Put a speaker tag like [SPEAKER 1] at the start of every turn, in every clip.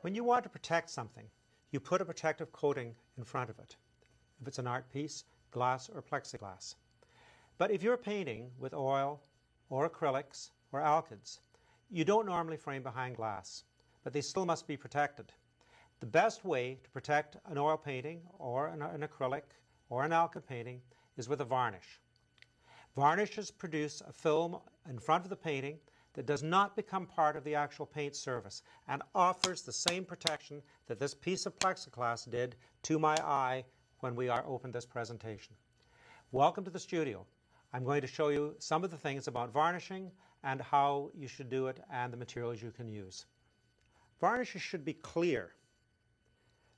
[SPEAKER 1] When you want to protect something, you put a protective coating in front of it. If it's an art piece, glass or plexiglass. But if you're painting with oil or acrylics or alkyds, you don't normally frame behind glass, but they still must be protected. The best way to protect an oil painting or an acrylic or an alkyd painting is with a varnish. Varnishes produce a film in front of the painting that does not become part of the actual paint surface and offers the same protection that this piece of plexiglass did to my eye when we opened this presentation. Welcome to the studio. I'm going to show you some of the things about varnishing and how you should do it and the materials you can use. Varnishes should be clear.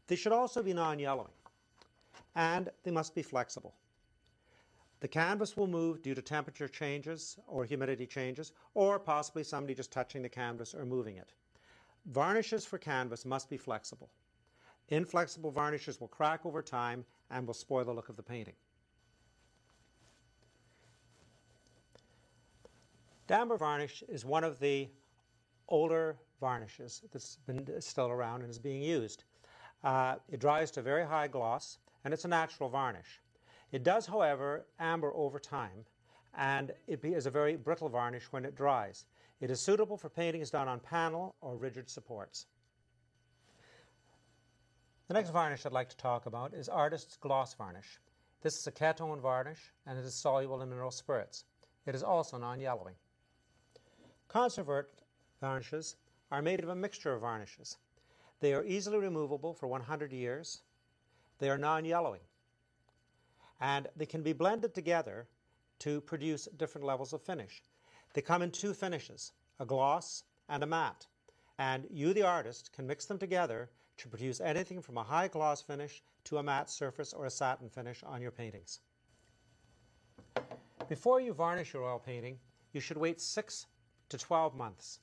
[SPEAKER 1] They should also be non-yellowing, and they must be flexible. The canvas will move due to temperature changes or humidity changes, or possibly somebody just touching the canvas or moving it. Varnishes for canvas must be flexible. Inflexible varnishes will crack over time and will spoil the look of the painting. Damper varnish is one of the older varnishes that's been still around and is being used. It dries to very high gloss, and it's a natural varnish. It does, however, amber over time, and it is a very brittle varnish when it dries. It is suitable for paintings done on panel or rigid supports. The next varnish I'd like to talk about is Artist's Gloss Varnish. This is a ketone varnish, and it is soluble in mineral spirits. It is also non-yellowing. Conservate varnishes are made of a mixture of varnishes. They are easily removable for 100 years. They are non-yellowing. And they can be blended together to produce different levels of finish. They come in two finishes, a gloss and a matte. And you, the artist, can mix them together to produce anything from a high gloss finish to a matte surface or a satin finish on your paintings. Before you varnish your oil painting, you should wait 6 to 12 months.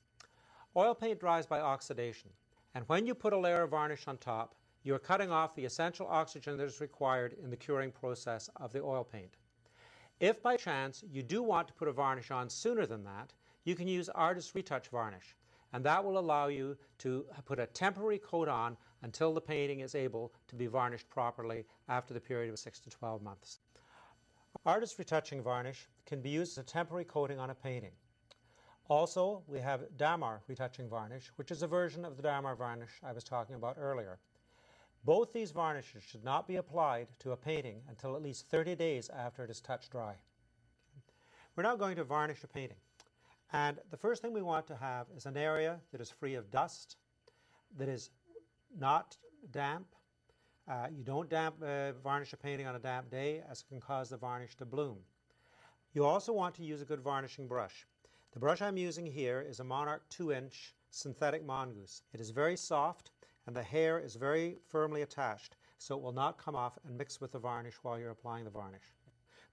[SPEAKER 1] Oil paint dries by oxidation, and when you put a layer of varnish on top, you are cutting off the essential oxygen that is required in the curing process of the oil paint. If by chance you do want to put a varnish on sooner than that, you can use Artist's Retouch Varnish, and that will allow you to put a temporary coat on until the painting is able to be varnished properly after the period of 6 to 12 months. Artist's Retouching Varnish can be used as a temporary coating on a painting. Also, we have Damar Retouching Varnish, which is a version of the Damar varnish I was talking about earlier. Both these varnishes should not be applied to a painting until at least 30 days after it is touch dry. We're now going to varnish a painting. And the first thing we want to have is an area that is free of dust, that is not damp. You don't varnish a painting on a damp day, as it can cause the varnish to bloom. You also want to use a good varnishing brush. The brush I'm using here is a Monarch 2-inch synthetic mongoose. It is very soft, and the hair is very firmly attached, so it will not come off and mix with the varnish while you're applying the varnish.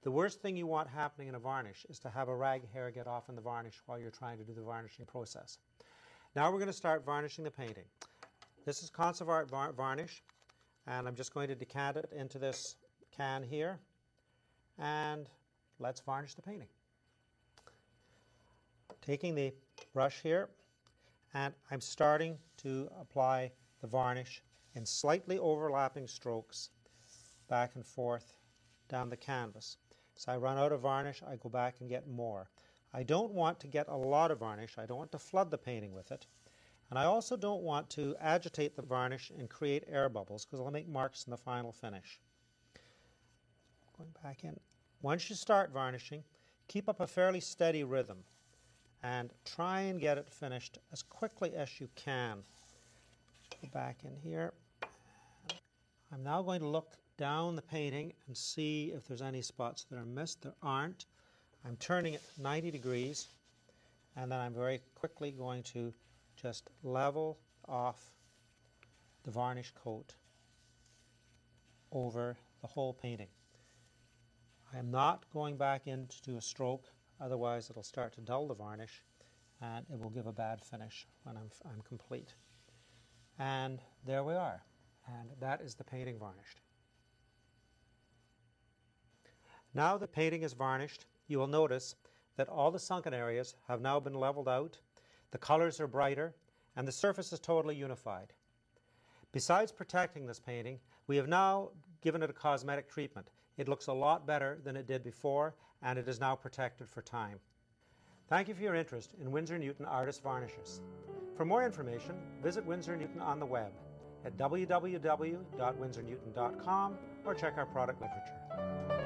[SPEAKER 1] The worst thing you want happening in a varnish is to have a rag hair get off in the varnish while you're trying to do the varnishing process. Now we're going to start varnishing the painting. This is Conservate varnish, and I'm just going to decant it into this can here, and let's varnish the painting. Taking the brush here, and I'm starting to apply the varnish in slightly overlapping strokes back and forth down the canvas. So I run out of varnish, I go back and get more. I don't want to get a lot of varnish. I don't want to flood the painting with it. And I also don't want to agitate the varnish and create air bubbles, because it'll make marks in the final finish. Going back in. Once you start varnishing, keep up a fairly steady rhythm and try and get it finished as quickly as you can. Go back in here. I'm now going to look down the painting and see if there's any spots that are missed. There aren't. I'm turning it 90 degrees, and then I'm very quickly going to just level off the varnish coat over the whole painting. I am not going back in to do a stroke, otherwise it'll start to dull the varnish and it will give a bad finish when I'm complete. And there we are, and that is the painting varnished. Now the painting is varnished, you will notice that all the sunken areas have now been leveled out, the colors are brighter, and the surface is totally unified. Besides protecting this painting, we have now given it a cosmetic treatment. It looks a lot better than it did before, and it is now protected for time. Thank you for your interest in Winsor and Newton Artist Varnishes. For more information, visit Winsor and Newton on the web at www.windsornewton.com or check our product literature.